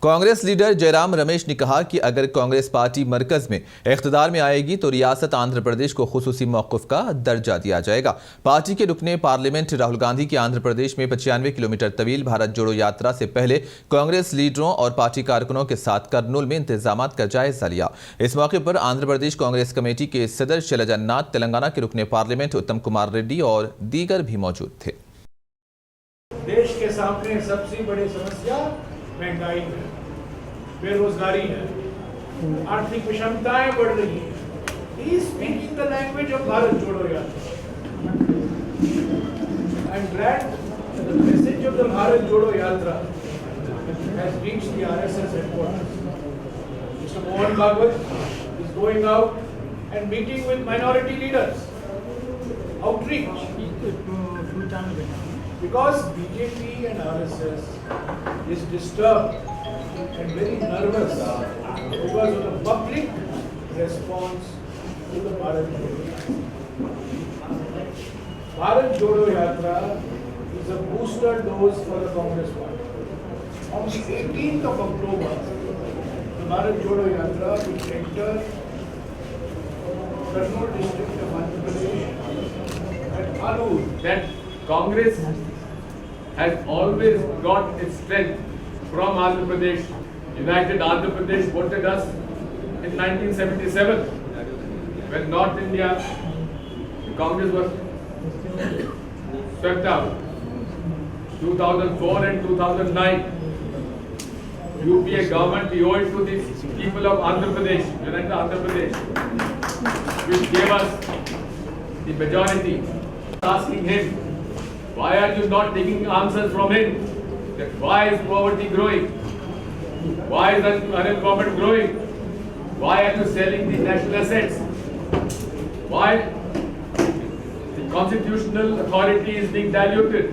Congress leader Jairam Ramesh ने कहा कि अगर कांग्रेस पार्टी मरकज में इख्तिदार में आएगी तो रियासत आंध्र प्रदेश को खुसूसी मौक़िफ़ का दर्जा दिया जाएगा। पार्टी के रुकने पार्लियामेंट राहुल गांधी की आंध्र प्रदेश में 95 किलोमीटर तवील भारत जोड़ो यात्रा से पहले कांग्रेस लीडरों और पार्टी कारकुनों के साथ कर्नूल में इंतजाम का जायजा लिया। इस मौके पर आंध्र प्रदेश कांग्रेस कमेटी के सदर शैलजा नाथ, तेलंगाना के रुकने पार्लियामेंट उत्तम कुमार रेड्डी और दीगर भी मौजूद थे। देश के सामने सबसे बड़ी समस्या महंगाई है, बेरोजगारी है, आर्थिक विषमताएं बढ़ रही है। He is speaking the language of Bharat जोड़ो यात्रा. I am glad that the message of the Bharat जोड़ो यात्रा has reached the RSS headquarters. Mr. Mohan Bhagwat is going out and meeting with minority leaders. Outreach. Because BJP and RSS is disturbed and very nervous because of the public response to the Bharat Jodo Yatra. Bharat Jodo Yatra is a booster dose for the Congress party. On the 18th of October, the Bharat Jodo Yatra will enter Kurnool district of Andhra Pradesh at Alur. That Congress has always got its strength from Andhra Pradesh. United Andhra Pradesh voted us in 1977 when North India, the Congress was swept out. 2004 and 2009, UPA government, we owe it to the people of Andhra Pradesh, United Andhra Pradesh, which gave us the majority. Asking him, why are you not taking answers from him? That why is poverty growing? Why is unemployment growing? Why are you selling the national assets? Why the constitutional authority is being diluted?